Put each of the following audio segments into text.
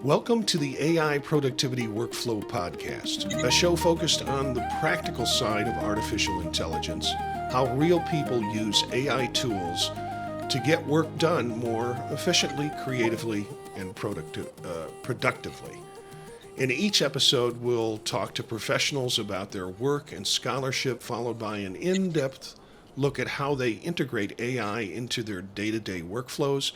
Welcome to the AI Productivity Workflow Podcast, a show focused on the practical side of artificial intelligence, how real people use AI tools to get work done more efficiently, creatively, and productively. In each episode, we'll talk to professionals about their work and scholarship, followed by an in-depth look at how they integrate AI into their day-to-day workflows.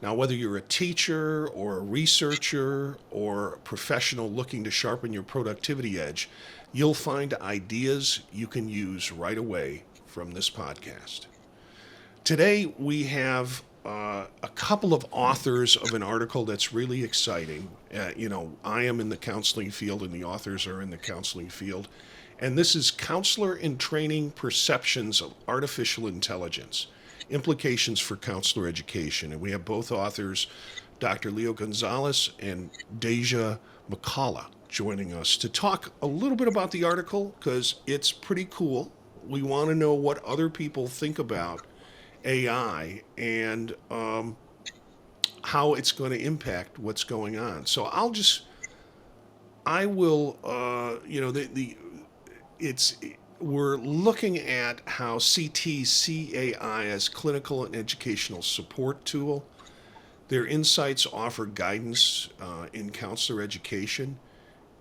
Now, whether you're a teacher or a researcher or a professional looking to sharpen your productivity edge, you'll find ideas you can use right away from this podcast. Today, we have a couple of authors of an article that's really exciting. I am in the counseling field and the authors are in the counseling field. And this is Counselor in Training Perceptions of Artificial Intelligence, Implications for Counselor Education. And we have both authors, Dr. Leo Gonzalez and Deja McCalla, joining us to talk a little bit about the article because it's pretty cool. We want to know what other people think about AI and how it's going to impact what's going on. So we're looking at how C.I.T see AI as clinical and educational support tool. Their insights offer guidance in counselor education.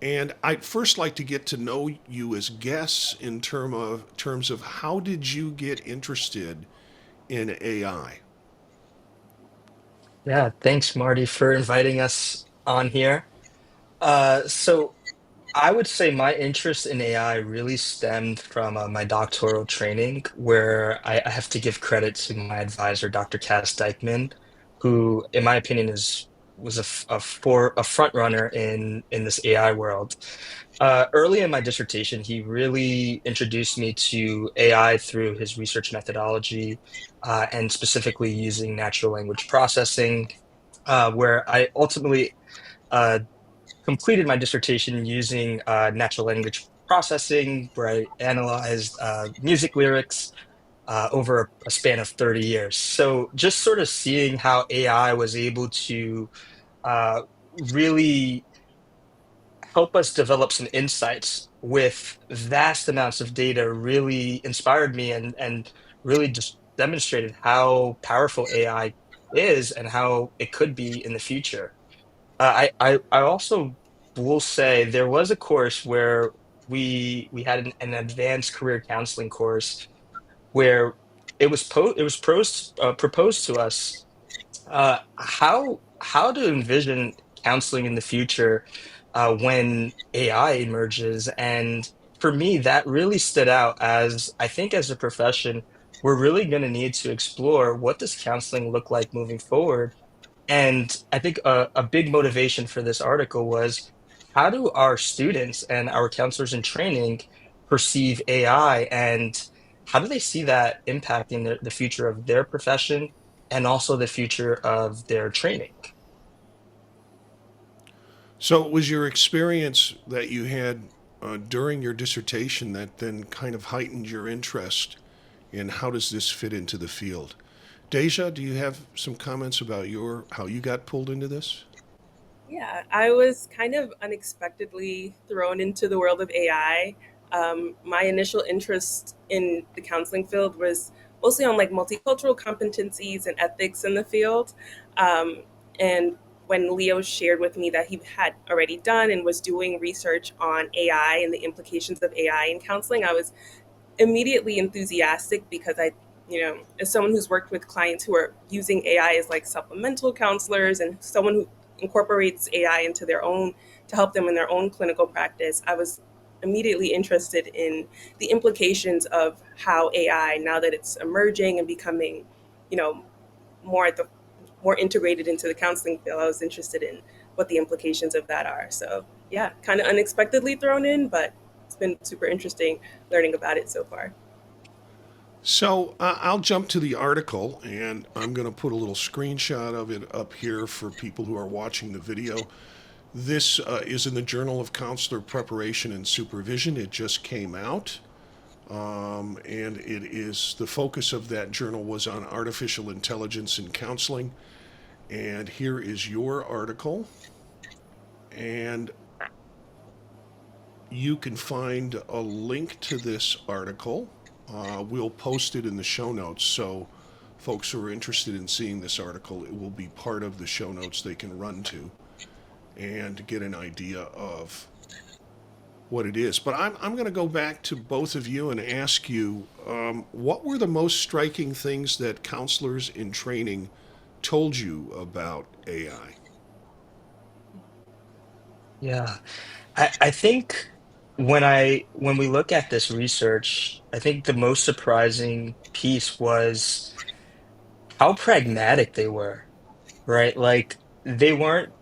And I'd first like to get to know you as guests in terms of how did you get interested in AI? Yeah, thanks, Marty, for inviting us on here. So I would say my interest in AI really stemmed from my doctoral training, where I have to give credit to my advisor, Dr. Cass Dykman, who, in my opinion, was a front runner in this AI world. Early in my dissertation, he really introduced me to AI through his research methodology, and specifically using natural language processing, where I ultimately uh, completed my dissertation using natural language processing, where I analyzed music lyrics over a span of 30 years. So just sort of seeing how AI was able to uh, really help us develop some insights with vast amounts of data really inspired me and really just demonstrated how powerful AI is and how it could be in the future. I also will say there was a course where we had an advanced career counseling course where it was proposed to us how to envision counseling in the future when AI emerges. And for me, that really stood out as I think as a profession, we're really going to need to explore what does counseling look like moving forward. And I think a big motivation for this article was how do our students and our counselors in training perceive AI and how do they see that impacting the future of their profession and also the future of their training? So it was your experience that you had during your dissertation that then kind of heightened your interest in how does this fit into the field. Deja, do you have some comments about how you got pulled into this? Yeah, I was kind of unexpectedly thrown into the world of AI. My initial interest in the counseling field was mostly on like multicultural competencies and ethics in the field. And when Leo shared with me that he had already done and was doing research on AI and the implications of AI in counseling, I was immediately enthusiastic because as someone who's worked with clients who are using AI as like supplemental counselors and someone who incorporates AI into their own to help them in their own clinical practice, I was immediately interested in the implications of how AI, now that it's emerging and becoming, you know, more at the more integrated into the counseling field, I was interested in what the implications of that are. So yeah, kind of unexpectedly thrown in, but it's been super interesting learning about it so far. So I'll jump to the article and I'm going to put a little screenshot of it up here for people who are watching the video. This is in the Journal of Counselor Preparation and Supervision. It just came out. And it is the focus of that journal was on artificial intelligence in counseling. And here is your article. And you can find a link to this article. We'll post it in the show notes, so folks who are interested in seeing this article, it will be part of the show notes they can run to and get an idea of what it is. But I'm going to go back to both of you and ask you, what were the most striking things that counselors in training told you about AI? Yeah. I think when we look at this research, I think the most surprising piece was how pragmatic they were, right? Like they weren't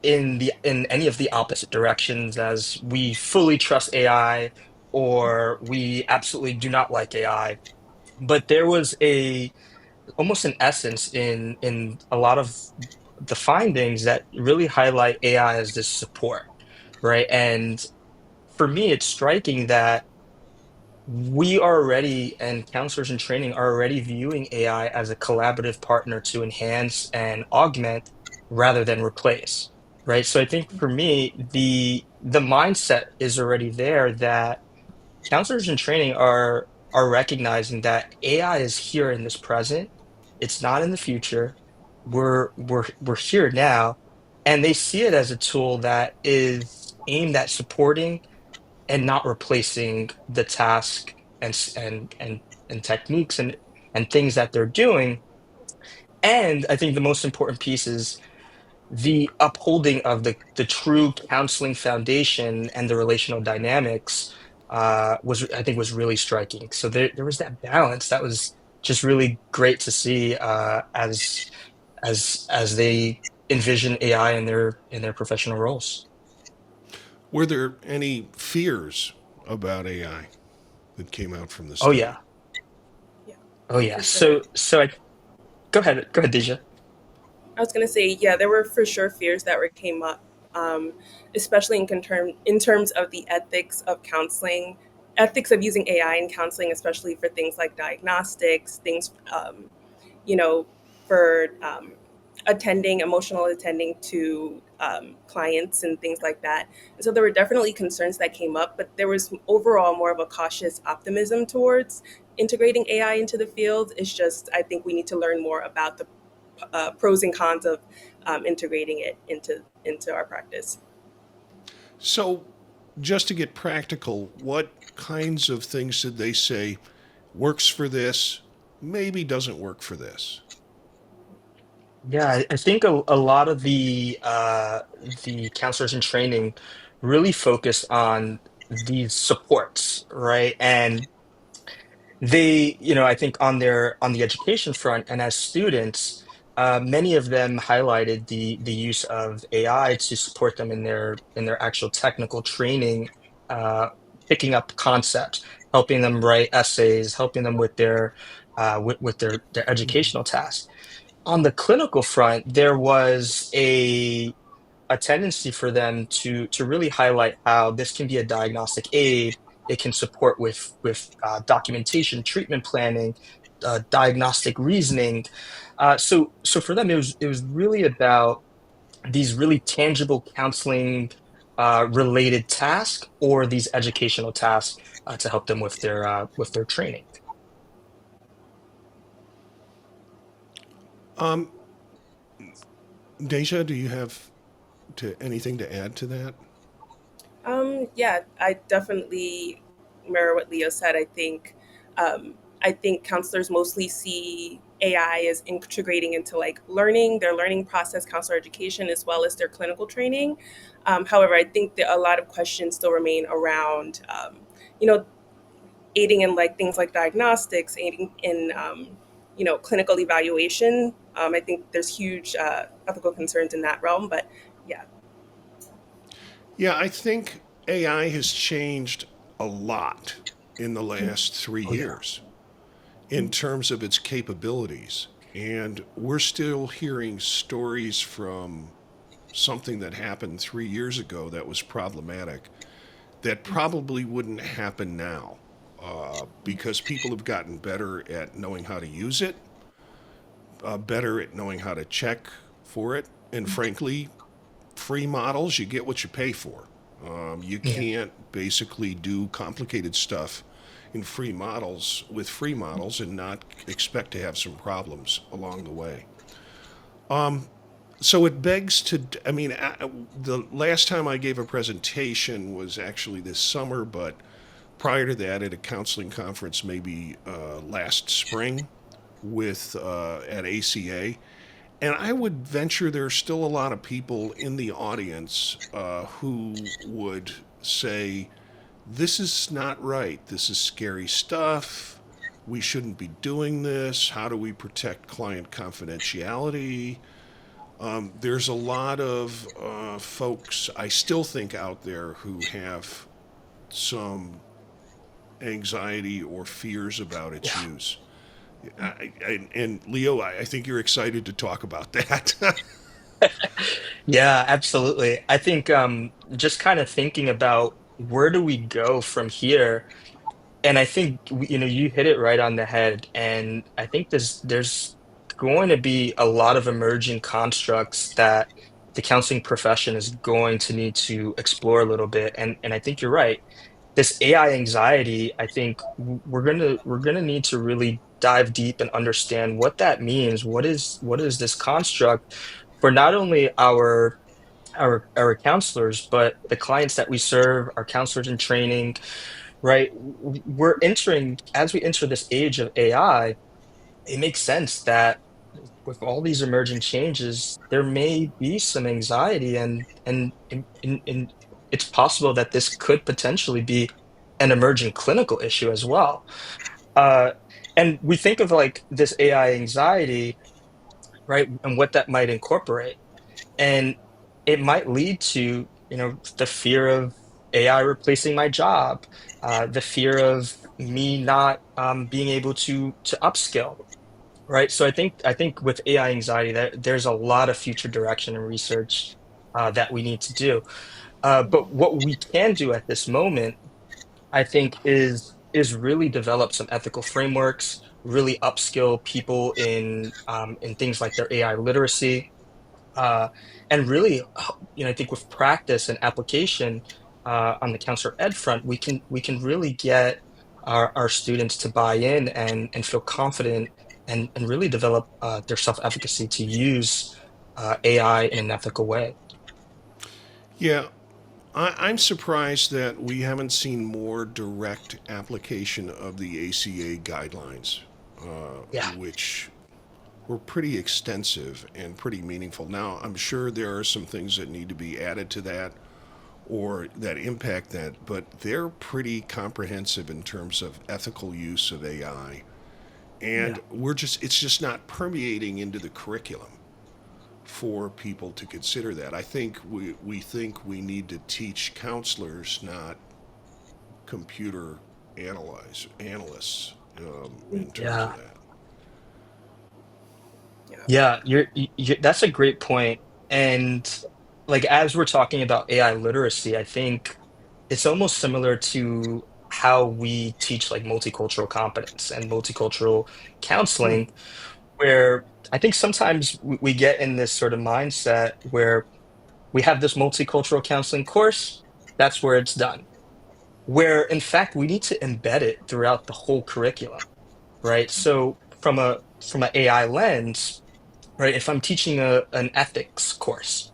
in any of the opposite directions as we fully trust AI or we absolutely do not like AI. But there was a almost an essence in a lot of the findings that really highlight AI as this support, right? And for me, it's striking that we are already, and counselors in training are already viewing AI as a collaborative partner to enhance and augment rather than replace, right? So I think for me, the mindset is already there that counselors in training are recognizing that AI is here in this present. It's not in the future. We're here now, and they see it as a tool that is aimed at supporting and not replacing the task and techniques and things that they're doing. And I think the most important piece is the upholding of the true counseling foundation and the relational dynamics was I think was really striking. So there was that balance that was just really great to see as they envision AI in their professional roles. Were there any fears about AI that came out from the Oh study? yeah, Yeah, oh yeah. for sure. So I go ahead, Deja. I was gonna say, yeah, there were for sure fears that were came up, especially in terms of the ethics of counseling, ethics of using AI in counseling, especially for things like diagnostics, things, you know, for attending, emotional attending to clients and things like that. And so there were definitely concerns that came up, but there was overall more of a cautious optimism towards integrating AI into the field. It's just, I think we need to learn more about the pros and cons of integrating it into our practice. So, just to get practical, what kinds of things did they say works for this, maybe doesn't work for this? Yeah, I think a lot of the counselors in training really focus on these supports, right? And I think on the education front and as students, many of them highlighted the use of AI to support them in their actual technical training, uh, picking up concepts, helping them write essays, helping them with their educational tasks. On the clinical front, there was a tendency for them to really highlight how this can be a diagnostic aid. It can support with documentation, treatment planning, diagnostic reasoning. So for them, it was really about these really tangible counseling related tasks or these educational tasks to help them with their training. Um, Deja, do you have anything to add to that? Yeah, I definitely mirror what Leo said. I think counselors mostly see AI as integrating into like learning, their learning process, counselor education, as well as their clinical training. However, I think that a lot of questions still remain around, you know, aiding in like things like diagnostics, aiding in, clinical evaluation. I think there's huge ethical concerns in that realm, but yeah. Yeah, I think AI has changed a lot in the last three Oh yeah. years in terms of its capabilities. And we're still hearing stories from something that happened 3 years ago that was problematic that probably wouldn't happen now, because people have gotten better at knowing how to use it, better at knowing how to check for it, and frankly, free models, you get what you pay for. You Yeah. can't basically do complicated stuff in free models with free models and not expect to have some problems along the way. So it begs to, I mean, the last time I gave a presentation was actually this summer, but prior to that, at a counseling conference, maybe last spring with at ACA, and I would venture there's still a lot of people in the audience who would say, "This is not right. This is scary stuff. We shouldn't be doing this. How do we protect client confidentiality?" There's a lot of folks I still think out there who have some anxiety or fears about its Yeah. use. And Leo, I think you're excited to talk about that. Yeah, absolutely. I think just kind of thinking about where do we go from here. And I think you hit it right on the head. And I think there's going to be a lot of emerging constructs that the counseling profession is going to need to explore a little bit. And I think you're right. This AI anxiety, I think we're gonna need to really dive deep and understand what that means. What is this construct for not only our counselors, but the clients that we serve, our counselors in training, right? We're entering, as we enter this age of AI, it makes sense that with all these emerging changes, there may be some anxiety and it's possible that this could potentially be an emerging clinical issue as well. Uh, and we think of like this AI anxiety, right, and what that might incorporate. And it might lead to, the fear of AI replacing my job, the fear of me not being able to upskill, right? So I think with AI anxiety, that there's a lot of future direction and research that we need to do. But what we can do at this moment, I think, is really develop some ethical frameworks, really upskill people in things like their AI literacy, uh, and really, I think with practice and application on the counselor ed front, we can really get our students to buy in and feel confident and really develop their self-efficacy to use AI in an ethical way. Yeah, I'm surprised that we haven't seen more direct application of the ACA guidelines, Yeah, which were pretty extensive and pretty meaningful. Now, I'm sure there are some things that need to be added to that or that impact that, but they're pretty comprehensive in terms of ethical use of AI. yeah, And it's just not permeating into the curriculum for people to consider that. I think we think we need to teach counselors, not computer analysts, in terms of yeah, that. Yeah. yeah. That's a great point. And like as we're talking about AI literacy, I think it's almost similar to how we teach like multicultural competence and multicultural Hmm. counseling, where I think sometimes we get in this sort of mindset where we have this multicultural counseling course, that's where it's done. Where in fact we need to embed it throughout the whole curriculum, right? So from an AI lens, right, if I'm teaching an ethics course,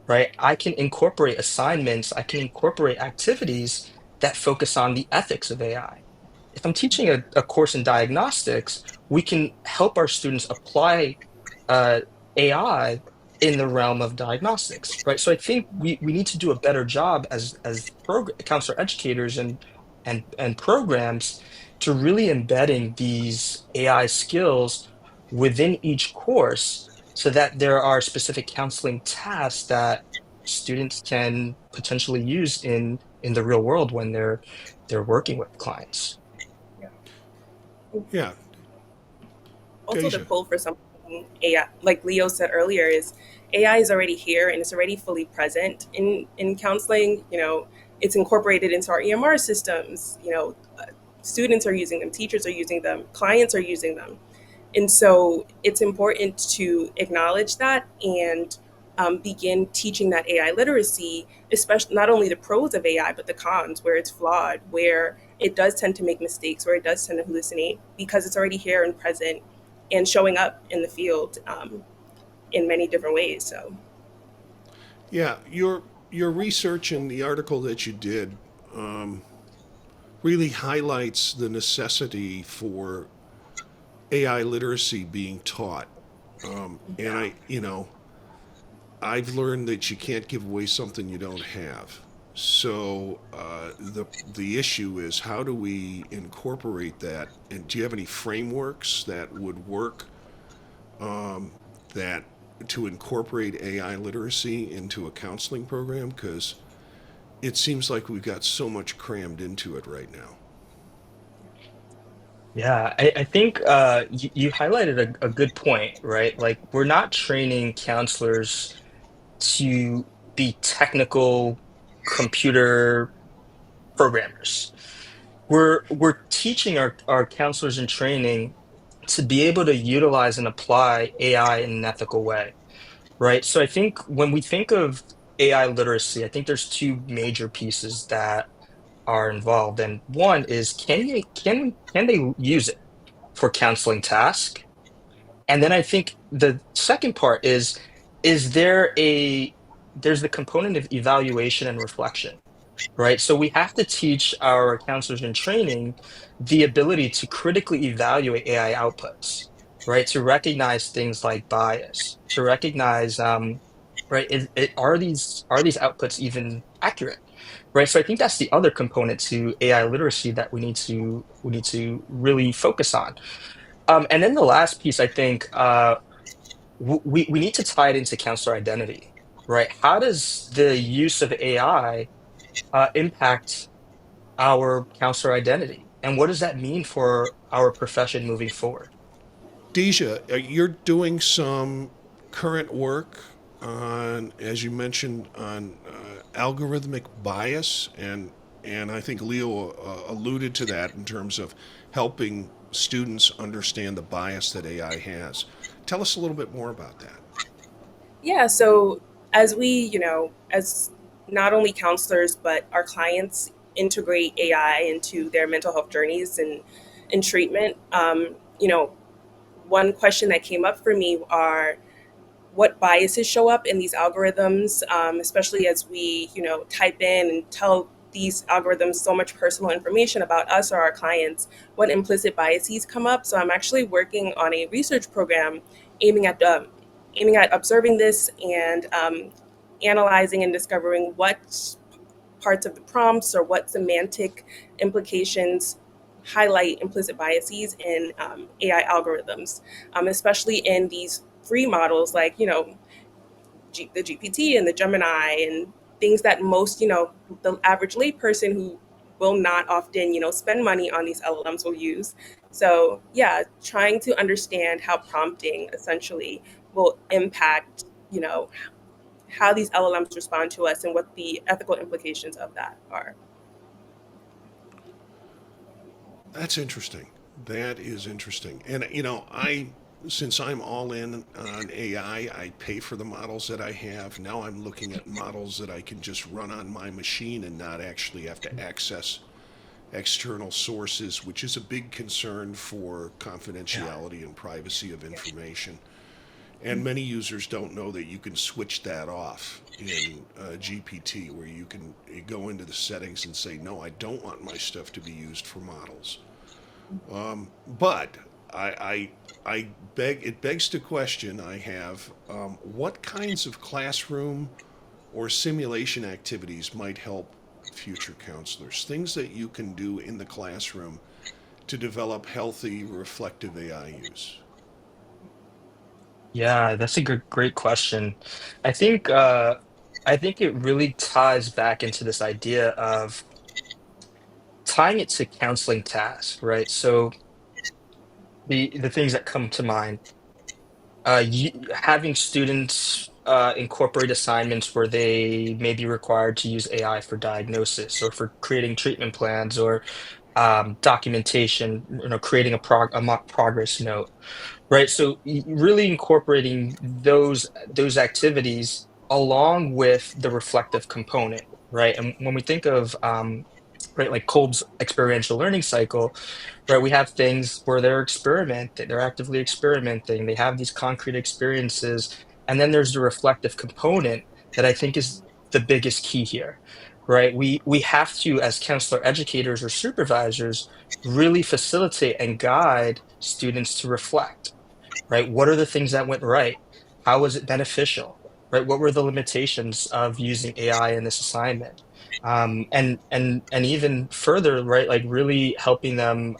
right? I can incorporate assignments, I can incorporate activities that focus on the ethics of AI. If I'm teaching a course in diagnostics, we can help our students apply uh, AI in the realm of diagnostics, right? So I think we need to do a better job as counselor educators and programs to really embedding these AI skills within each course so that there are specific counseling tasks that students can potentially use in the real world when they're working with clients. Yeah. Yeah, Also, the Deja. pull for something AI, like Leo said earlier, is AI is already here and it's already fully present in counseling. It's incorporated into our EMR systems. Students are using them, teachers are using them, clients are using them. And so it's important to acknowledge that and begin teaching that AI literacy, especially not only the pros of AI, but the cons, where it's flawed, where it does tend to make mistakes, where it does tend to hallucinate because it's already here and present and showing up in the field in many different ways. So, Yeah, your research and the article that you did really highlights the necessity for AI literacy being taught. And yeah. I've learned that you can't give away something you don't have. So the issue is how do we incorporate that? And do you have any frameworks that would work that to incorporate AI literacy into a counseling program? Because it seems like we've got so much crammed into it right now. Yeah, I think you highlighted a good point, right? Like we're not training counselors to be technical computer programmers. We're teaching our counselors in training to be able to utilize and apply AI in an ethical way, right? So I think when we think of AI literacy, I think there's two major pieces that are involved. And one is can they use it for counseling tasks? And then I think the second part is there a there's the component of evaluation and reflection, right? So we have to teach our counselors in training the ability to critically evaluate AI outputs, right? To recognize things like bias, to recognize, right, are these outputs even accurate, right? So I think that's the other component to AI literacy that we need to really focus on. And then the last piece, I think, we need to tie it into counselor identity, right? How does the use of AI impact our counselor identity? And what does that mean for our profession moving forward? Deja, you're doing some current work on, as you mentioned, on algorithmic bias, and I think Leo alluded to that in terms of helping students understand the bias that AI has. Tell us a little bit more about that. Yeah, so as we, as not only counselors, but our clients integrate AI into their mental health journeys and treatment, one question that came up for me are what biases show up in these algorithms, especially as we, type in and tell these algorithms so much personal information about us or our clients, what implicit biases come up. So I'm actually working on a research program aiming at aiming at observing this and analyzing and discovering what parts of the prompts or what semantic implications highlight implicit biases in AI algorithms, especially in these free models like the GPT and the Gemini and things that most the average layperson who will not often spend money on these LLMs will use. So yeah, trying to understand how prompting essentially will impact how these LLMs respond to us and what the ethical implications of that are. That's interesting. That is interesting. And I since I'm all in on AI, I pay for the models that I have. Now I'm looking at models that I can just run on my machine and not actually have to access external sources, which is a big concern for Yeah. confidentiality and privacy of information. And many users don't know that you can switch that off in GPT, where you can go into the settings and say, no, I don't want my stuff to be used for models. But I beg it begs the question I have: what kinds of classroom or simulation activities might help future counselors? Things that you can do in the classroom to develop healthy, reflective AI use. Yeah, that's a great question. I think I think it really ties back into this idea of tying it to counseling tasks, right? So the things that come to mind, having students incorporate assignments where they may be required to use AI for diagnosis or for creating treatment plans or documentation, creating a mock progress note, right? So really incorporating those activities along with the reflective component, right? And when we think of right, like Kolb's experiential learning cycle, right, we have things where they're actively experimenting, they have these concrete experiences, and then there's the reflective component that I think is the biggest key here, right? We have to, as counselor educators or supervisors, really facilitate and guide students to reflect, right? What are the things that went right? How was it beneficial? Right? What were the limitations of using AI in this assignment? And even further, right? Like really helping them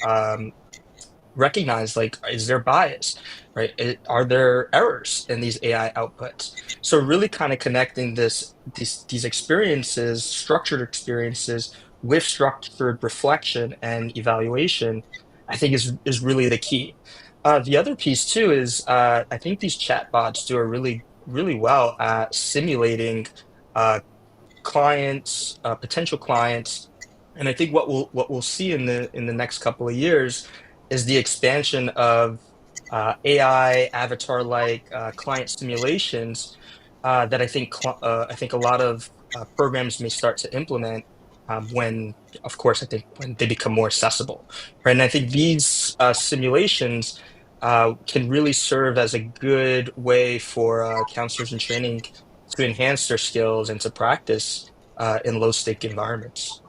recognize, like, is there bias, right? Are there errors in these AI outputs? So really kind of connecting these experiences, structured experiences, with structured reflection and evaluation, I think is really the key. The other piece too is I think these chatbots do a really well at simulating uh, clients, potential clients, and I think what we'll see in the next couple of years is the expansion of AI avatar-like client simulations that I think a lot of programs may start to implement when, of course, I think when they become more accessible, right? And I think these simulations can really serve as a good way for counselors in training to enhance their skills and to practice in low stake environments.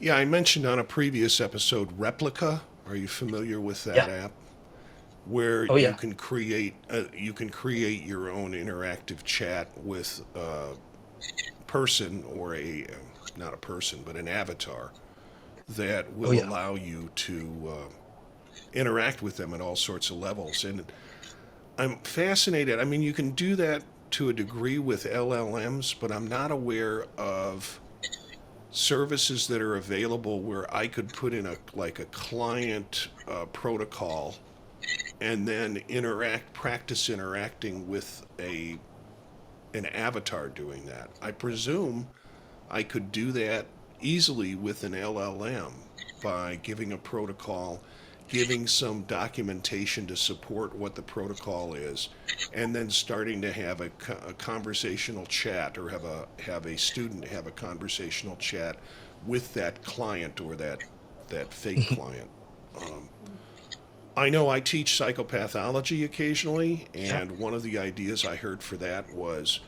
Yeah, I mentioned on a previous episode Replica. Are you familiar with that Yeah. app? Where Oh, yeah. you can create your own interactive chat with a person or a not a person but an avatar that Oh, will yeah. allow you to interact with them at all sorts of levels. And I'm fascinated. I mean, you can do that to a degree with LLMs, but I'm not aware of services that are available where I could put in a client protocol and then practice interacting with a an avatar doing that. I presume I could do that easily with an LLM by giving a protocol, giving some documentation to support what the protocol is, and then starting to have a conversational chat, or have a student have a conversational chat with that client or that fake client. Um, I know I teach psychopathology occasionally, Yeah. and one of the ideas I heard for that was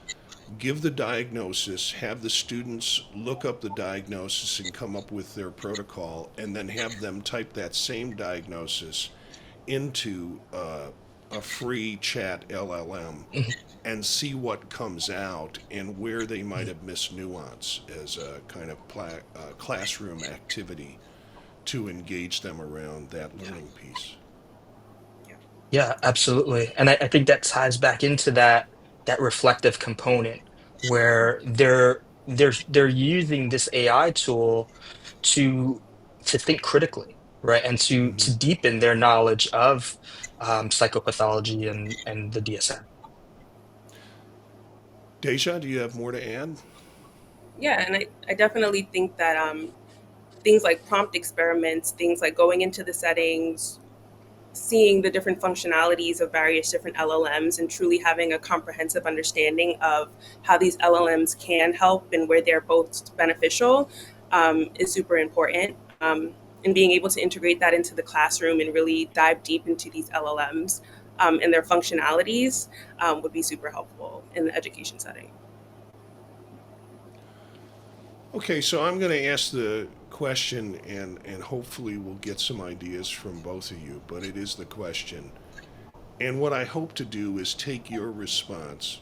give the diagnosis, have the students look up the diagnosis and come up with their protocol, and then have them type that same diagnosis into a free chat LLM Mhm. and see what comes out and where they might have missed nuance as a kind of classroom activity to engage them around that Yeah. learning piece. Yeah. Yeah, absolutely. And I think that ties back into that reflective component where they're using this AI tool to think critically, right? And Mm-hmm. to deepen their knowledge of psychopathology and the DSM. Deja, do you have more to add? Yeah, and I definitely think that things like prompt experiments, things like going into the settings, seeing the different functionalities of various different LLMs, and truly having a comprehensive understanding of how these LLMs can help and where they're both beneficial is super important. And being able to integrate that into the classroom and really dive deep into these LLMs and their functionalities would be super helpful in the education setting. Okay, so I'm going to ask the question, and hopefully we'll get some ideas from both of you, but it is the question. And what I hope to do is take your response,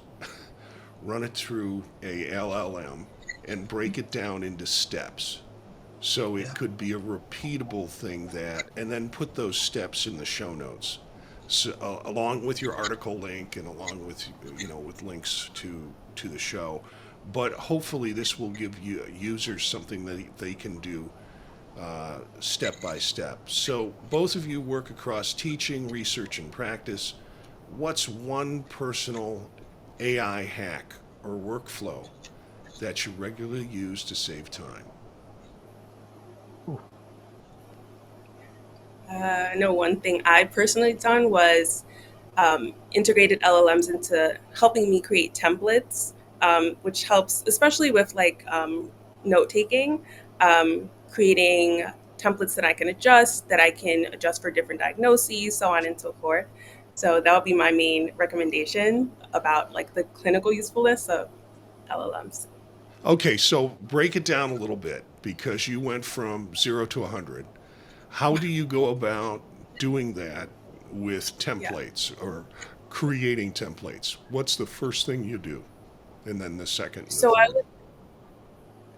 run it through a LLM, and break it down into steps. So it Yeah. could be a repeatable thing and then put those steps in the show notes. So, along with your article link and along with with links to the show, but hopefully this will give you users something that they can do step by step. So both of you work across teaching, research, and practice. What's one personal AI hack or workflow that you regularly use to save time? Ooh. I know one thing I personally done was integrated LLMs into helping me create templates, which helps, especially with like note taking, creating templates that I can adjust for different diagnoses, so on and so forth. So that would be my main recommendation about like the clinical usefulness of LLMs. Okay, so break it down a little bit because you went from 0 to 100. How do you go about doing that with Yeah. templates or creating templates? What's the first thing you do? And then the second and the So I third. would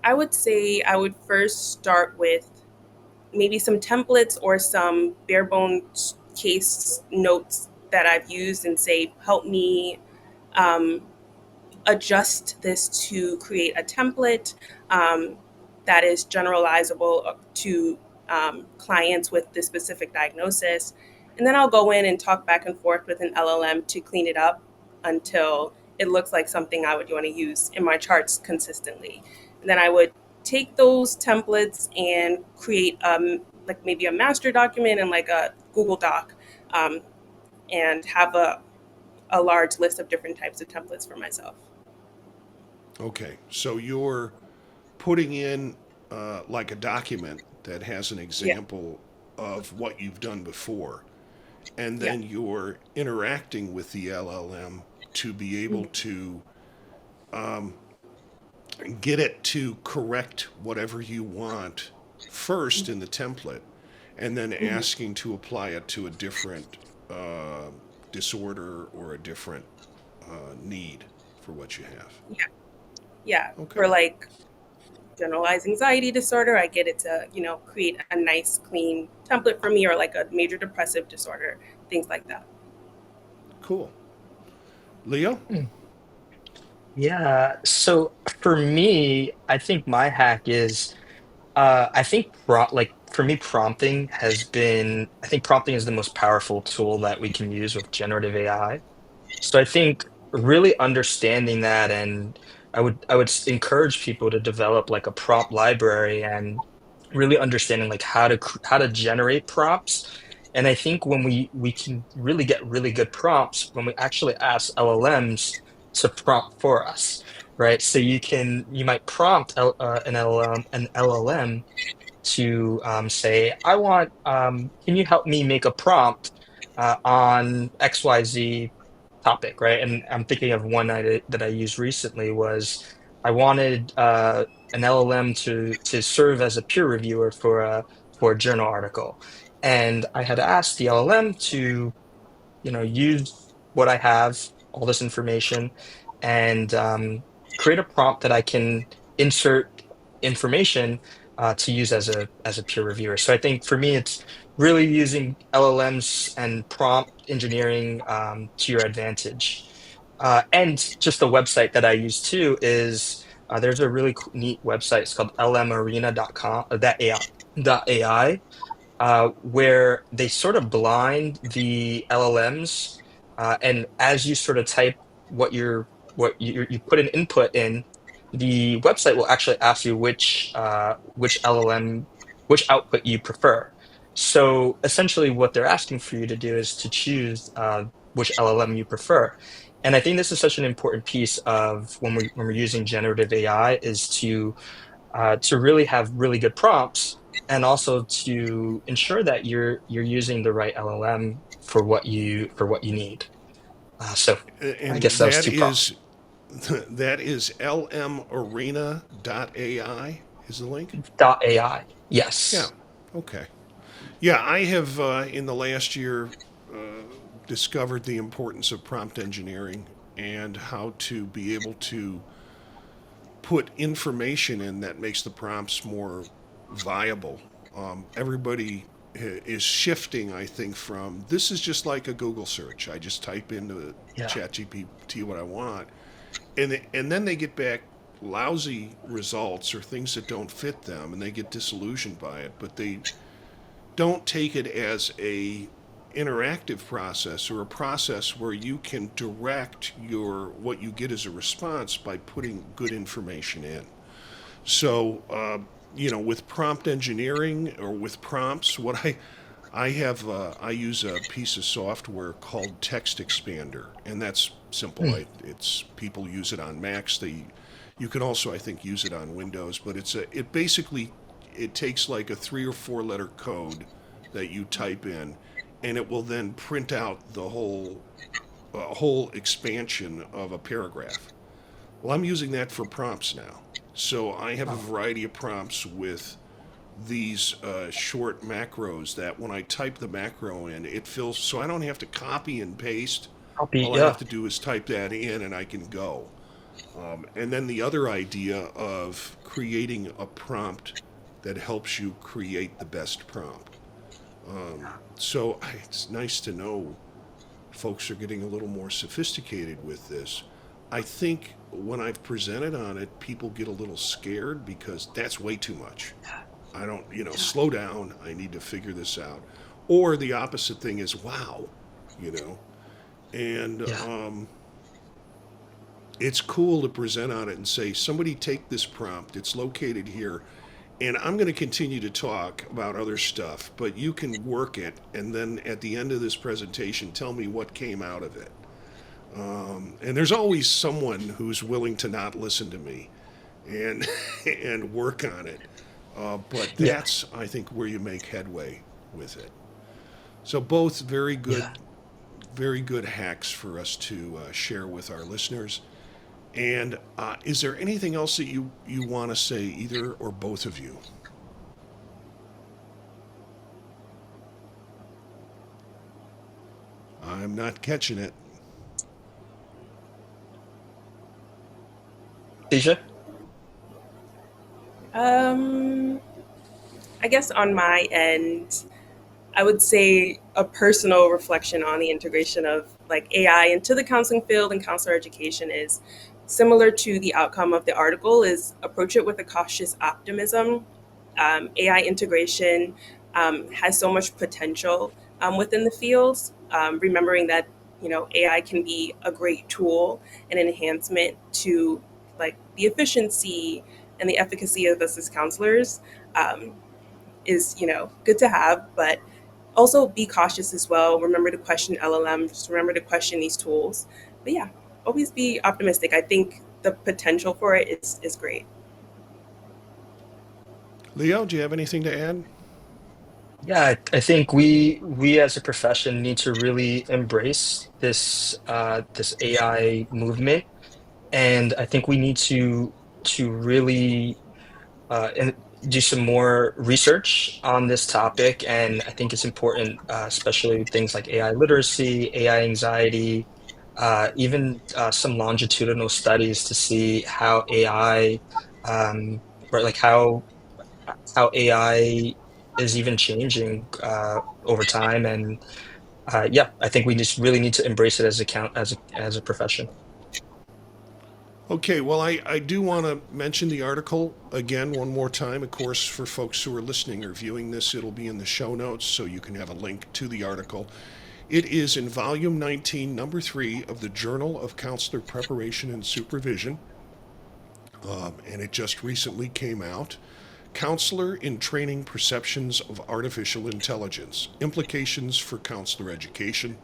I would say I would first start with maybe some templates or some bare bones case notes that I've used and say, help me um, adjust this to create a template um, that is generalizable to clients with this specific diagnosis. And then I'll go in and talk back and forth with an LLM to clean it up until it looks like something I would want to use in my charts consistently. And then I would take those templates and create like maybe a master document and like a Google Doc, um, and have a large list of different types of templates for myself. Okay, so you're putting in like a document that has an Yeah, example of what you've done before, and yeah. then you're interacting with the LLM to be able Mhm. to get it to correct whatever you want first in the template, and then Mhm. asking to apply it to a different uh, disorder or a different need for what you have. Yeah, yeah. For Okay, like generalized anxiety disorder, I get it to, create a nice, clean template for me, or like a major depressive disorder, things like that. cool. Leo? Hmm. Yeah. So for me, I think my hack is I think like for me, I think prompting is the most powerful tool that we can use with generative AI. So I think really understanding that, and I would encourage people to develop like a prompt library and really understanding like how to generate prompts. And I think when we can really get really good prompts when we actually ask LLMs to prompt for us, right? So you might prompt an LLM to say, I want, can you help me make a prompt on XYZ topic, right? And I'm thinking of one that I used recently was I wanted an LLM to serve as a peer reviewer for a journal article, and I had asked the LLM to use what I have, all this information, and create a prompt that I can insert information to use as a peer reviewer. So I think for me, it's really using LLMs and prompt engineering to your advantage. And just the website that I use too is there's a really neat website. It's called lmarena.com, .ai, where they sort of blind the LLMs, and as you sort of type what you put an input in, the website will actually ask you which LLM which output you prefer. So essentially, what they're asking for you to do is to choose which LLM you prefer. And I think this is such an important piece of when we're using generative AI is to really have really good prompts and also to ensure that you're using the right LLM for what you need. So I And guess that was two prompts. that is lmarena.ai is the link? .ai. Yeah. Yes. Okay. Yeah, I have in the last year discovered the importance of prompt engineering and how to be able to put information in that makes the prompts more viable. Everybody is shifting, I think, from this is just like a Google search. I just type into Yeah. ChatGPT what I want, and then they get back lousy results or things that don't fit them, and they get disillusioned by it. But they don't take it as a interactive process or a process where you can direct your what you get as a response by putting good information in. So with prompt engineering or with prompts, what I use a piece of software called Text Expander, and that's simple. Hmm. It's people use it on Macs. You can also, I think, use it on Windows, but it basically it takes like a 3 or 4 letter code that you type in, and it will then print out the whole expansion of a paragraph. Well, I'm using that for prompts now. So I have a Oh, variety of prompts with these short macros that when I type the macro in, it fills, so I don't have to copy and paste. copy. All I have Yeah. to do is type that in and I can go. And then the other idea of creating a prompt that helps you create the best prompt. So it's nice to know folks are getting a little more sophisticated with this. I think when I've presented on it, people get a little scared because that's way too much. I don't, slow down. I need to figure this out. Or the opposite thing is, wow, you know. And Yeah. it's cool to present on it and say, somebody take this prompt. It's located here. And I'm going to continue to talk about other stuff, but you can work it. And then at the end of this presentation, tell me what came out of it. And there's always someone who's willing to not listen to me and and work on it. But Yeah. that's, I think, where you make headway with it. So both Yeah. very good hacks for us to share with our listeners. And is there anything else that you want to say, either or both of you? I'm not catching it. Deja? Um, I guess on my end, I would say a personal reflection on the integration of like AI into the counseling field and counselor education is similar to the outcome of the article is approach it with a cautious optimism. AI integration has so much potential within the fields. Remembering that AI can be a great tool and enhancement to like the efficiency and the efficacy of us as counselors um, is good to have, but also be cautious as well. Remember to question LLMs. Remember to question these tools. But yeah, always be optimistic. I think the potential for it is great. Leo, do you have anything to add? Yeah, I think we as a profession need to really embrace this AI movement, and I think we need to really and do some more research on this topic. And I think it's important, especially with things like AI literacy, AI anxiety, even some longitudinal studies to see how AI, um, or like how AI is even changing over time. And yeah, I think we just really need to embrace it as a as a profession. Okay, well, I do want to mention the article again one more time. Of course, for folks who are listening or viewing this, it'll be in the show notes, so you can have a link to the article. It is in volume 19, number 3 of the Journal of Counselor Preparation and Supervision, and it just recently came out. Counselor in Training Perceptions of Artificial Intelligence Implications for Counselor Education.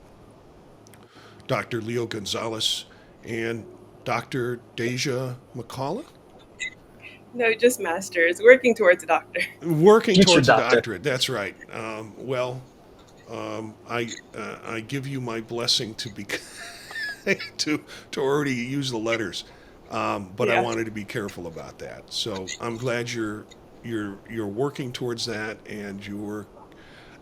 Dr. Leo Gonzalez and Dr. Deja McCalla, No, just masters. Working towards a doctor. working Future towards a doctor. doctorate. That's right. Well, I give you my blessing to be to already use the letters, but I Yeah. wanted to be careful about that. So I'm glad you're working towards that, and you're.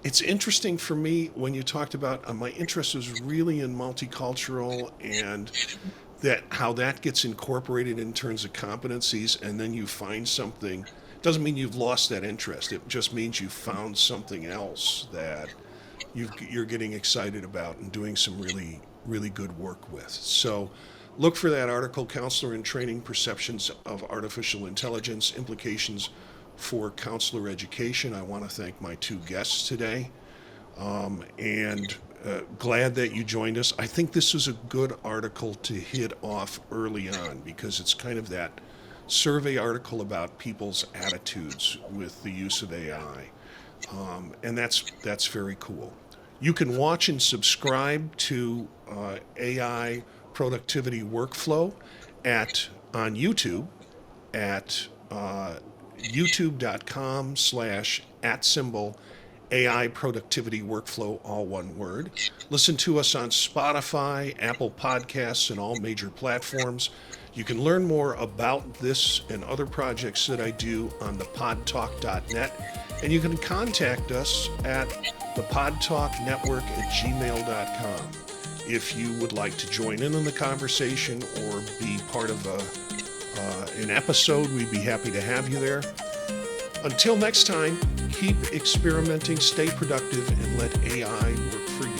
It's interesting for me when you talked about my interest was really in multicultural and that how that gets incorporated in terms of competencies, and then you find something. Doesn't mean you've lost that interest. It just means you found something else that you're getting excited about and doing some really good work with. So look for that article, Counselor in Training Perceptions of Artificial Intelligence Implications for Counselor Education. I want to thank my two guests today, and glad that you joined us. I think this was a good article to hit off early on because it's kind of that survey article about people's attitudes with the use of AI. And that's very cool. You can watch and subscribe to AI Productivity Workflow on YouTube at youtube.com/@ AI Productivity Workflow, all one word. Listen to us on Spotify, Apple Podcasts, and all major platforms. You can learn more about this and other projects that I do on thepodtalk.net, and you can contact us at thepodtalknetwork@gmail.com. If you would like to join in on the conversation or be part of an episode, we'd be happy to have you there. Until next time, keep experimenting, stay productive, and let AI work for you.